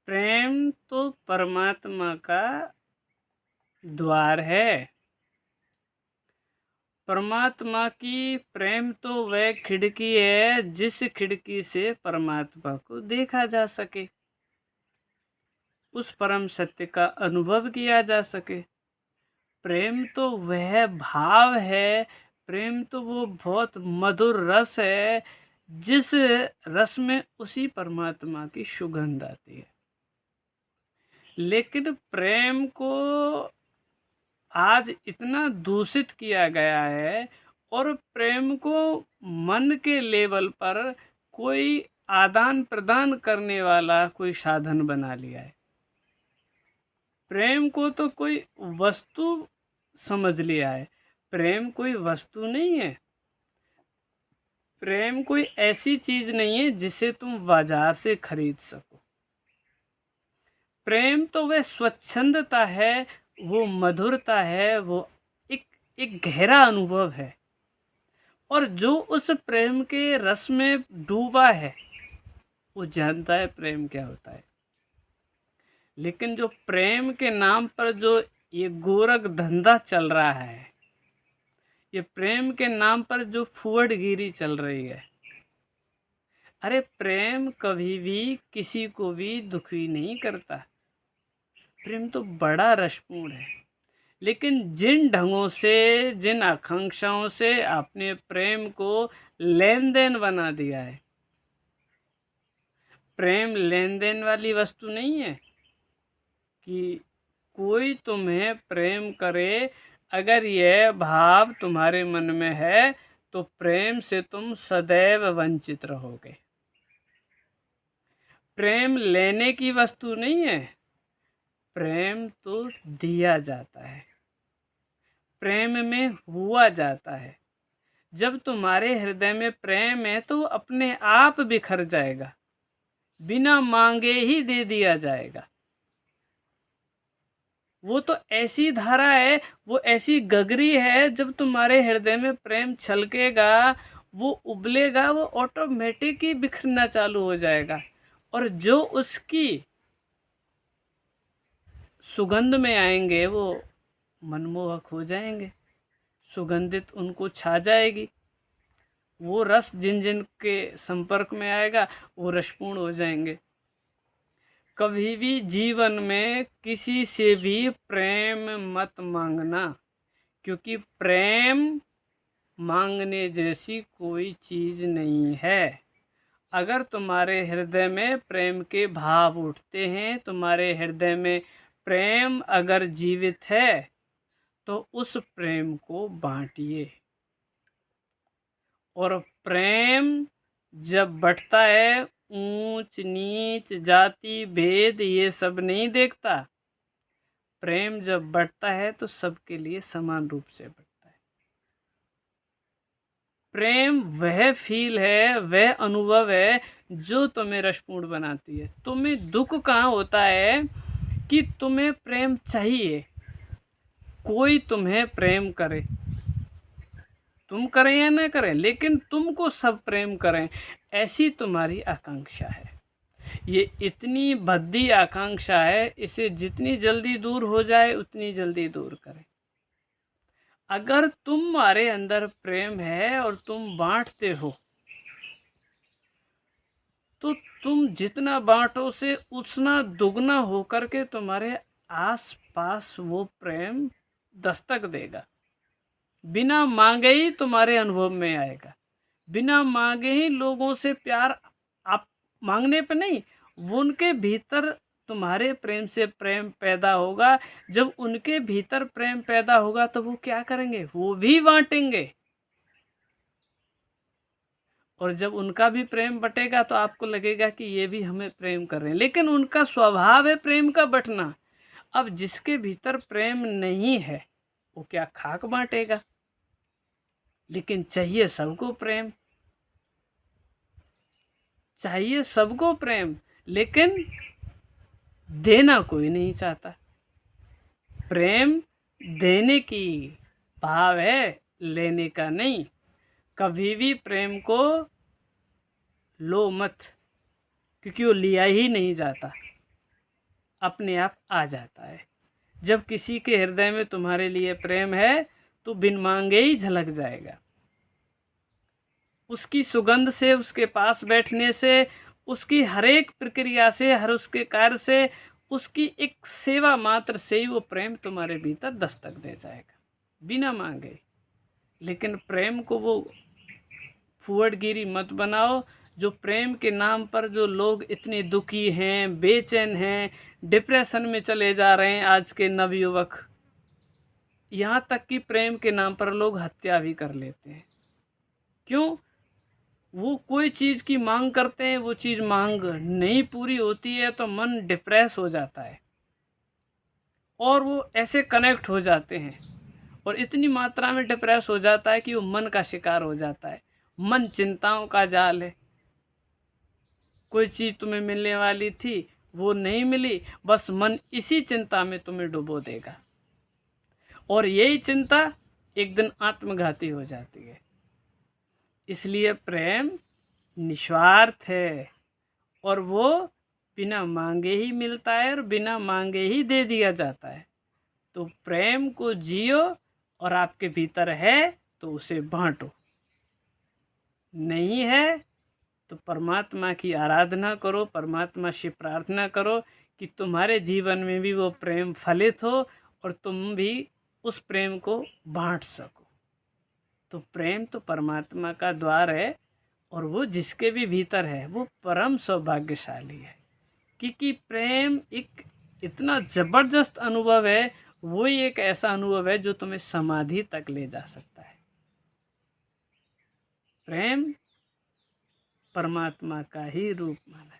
प्रेम तो परमात्मा का द्वार है। परमात्मा की प्रेम तो वह खिड़की है जिस खिड़की से परमात्मा को देखा जा सके, उस परम सत्य का अनुभव किया जा सके। प्रेम तो वह भाव है, प्रेम तो वो बहुत मधुर रस है जिस रस में उसी परमात्मा की सुगंध आती है। लेकिन प्रेम को आज इतना दूषित किया गया है और प्रेम को मन के लेवल पर कोई आदान प्रदान करने वाला कोई साधन बना लिया है। प्रेम को तो कोई वस्तु समझ लिया है। प्रेम कोई वस्तु नहीं है। प्रेम कोई ऐसी चीज नहीं है जिसे तुम बाजार से खरीद सको। प्रेम तो वह स्वच्छंदता है, वो मधुरता है, वो एक गहरा अनुभव है। और जो उस प्रेम के रस में डूबा है वो जानता है प्रेम क्या होता है। लेकिन जो प्रेम के नाम पर जो ये गोरख धंधा चल रहा है, ये प्रेम के नाम पर जो फुहड़गिरी चल रही है, अरे प्रेम कभी भी किसी को भी दुखी नहीं करता। प्रेम तो बड़ा रसपूर्ण है। लेकिन जिन ढंगों से, जिन आकांक्षाओं से आपने प्रेम को लेन देन बना दिया है, प्रेम लेन देन वाली वस्तु नहीं है कि कोई तुम्हें प्रेम करे। अगर यह भाव तुम्हारे मन में है तो प्रेम से तुम सदैव वंचित रहोगे। प्रेम लेने की वस्तु नहीं है, प्रेम तो दिया जाता है, प्रेम में हुआ जाता है। जब तुम्हारे हृदय में प्रेम है तो अपने आप बिखर जाएगा, बिना मांगे ही दे दिया जाएगा। वो तो ऐसी धारा है, वो ऐसी गगरी है, जब तुम्हारे हृदय में प्रेम छलकेगा, वो उबलेगा, वो ऑटोमेटिक ही बिखरना चालू हो जाएगा। और जो उसकी सुगंध में आएंगे वो मनमोहक हो जाएंगे, सुगंधित उनको छा जाएगी। वो रस जिन जिन के संपर्क में आएगा वो रसपूर्ण हो जाएंगे। कभी भी जीवन में किसी से भी प्रेम मत मांगना, क्योंकि प्रेम मांगने जैसी कोई चीज नहीं है। अगर तुम्हारे हृदय में प्रेम के भाव उठते हैं, तुम्हारे हृदय में प्रेम अगर जीवित है, तो उस प्रेम को बांटिए। और प्रेम जब बढ़ता है, ऊंच नीच जाति भेद ये सब नहीं देखता। प्रेम जब बढ़ता है तो सबके लिए समान रूप से बढ़ता है। प्रेम वह फील है, वह अनुभव है जो तुम्हें रसपूर्ण बनाती है। तुम्हें दुख कहाँ होता है कि तुम्हें प्रेम चाहिए, कोई तुम्हें प्रेम करे, तुम करें या न करें, लेकिन तुमको सब प्रेम करें, ऐसी तुम्हारी आकांक्षा है। ये इतनी भद्दी आकांक्षा है, इसे जितनी जल्दी दूर हो जाए उतनी जल्दी दूर करें। अगर तुम्हारे अंदर प्रेम है और तुम बांटते हो, तो तुम जितना बांटो से उतना दुगना होकर के तुम्हारे आस पास वो प्रेम दस्तक देगा। बिना मांगे ही तुम्हारे अनुभव में आएगा। बिना मांगे ही लोगों से प्यार, आप मांगने पे नहीं, वो उनके भीतर तुम्हारे प्रेम से प्रेम पैदा होगा। जब उनके भीतर प्रेम पैदा होगा तो वो क्या करेंगे, वो भी बांटेंगे। और जब उनका भी प्रेम बटेगा तो आपको लगेगा कि ये भी हमें प्रेम कर रहे हैं, लेकिन उनका स्वभाव है प्रेम का बंटना। अब जिसके भीतर प्रेम नहीं है वो क्या खाक बांटेगा। लेकिन चाहिए सबको प्रेम, चाहिए सबको प्रेम, लेकिन देना कोई नहीं चाहता। प्रेम देने की भाव है, लेने का नहीं। कभी भी प्रेम को लो मत, क्योंकि वो लिया ही नहीं जाता। अपने आप आ जाता है। जब किसी के हृदय में तुम्हारे लिए प्रेम है तो बिन मांगे ही झलक जाएगा। उसकी सुगंध से, उसके पास बैठने से, उसकी हर एक प्रक्रिया से, हर उसके कार्य से, उसकी एक सेवा मात्र से ही वो प्रेम तुम्हारे भीतर दस्तक दे जाएगा बिना मांगे। लेकिन प्रेम को वो फुहड़गिरी मत बनाओ। जो प्रेम के नाम पर जो लोग इतने दुखी हैं, बेचैन हैं, डिप्रेशन में चले जा रहे हैं आज के नवयुवक, यहाँ तक कि प्रेम के नाम पर लोग हत्या भी कर लेते हैं। क्यों? वो कोई चीज़ की मांग करते हैं, वो चीज़ मांग नहीं पूरी होती है तो मन डिप्रेस हो जाता है और वो ऐसे कनेक्ट हो जाते हैं और इतनी मात्रा में डिप्रेस हो जाता है कि वो मन का शिकार हो जाता है। मन चिंताओं का जाल है। कोई चीज़ तुम्हें मिलने वाली थी, वो नहीं मिली, बस मन इसी चिंता में तुम्हें डुबो देगा और यही चिंता एक दिन आत्मघाती हो जाती है। इसलिए प्रेम निस्वार्थ है और वो बिना मांगे ही मिलता है और बिना मांगे ही दे दिया जाता है। तो प्रेम को जियो और आपके भीतर है तो उसे बांटो, नहीं है तो परमात्मा की आराधना करो, परमात्मा से प्रार्थना करो कि तुम्हारे जीवन में भी वो प्रेम फलित हो और तुम भी उस प्रेम को बांट सको। तो प्रेम तो परमात्मा का द्वार है और वो जिसके भी भीतर है वो परम सौभाग्यशाली है, क्योंकि प्रेम एक इतना ज़बरदस्त अनुभव है। वो ही एक ऐसा अनुभव है जो तुम्हें समाधि तक ले जा सकता है। प्रेम परमात्मा का ही रूप माना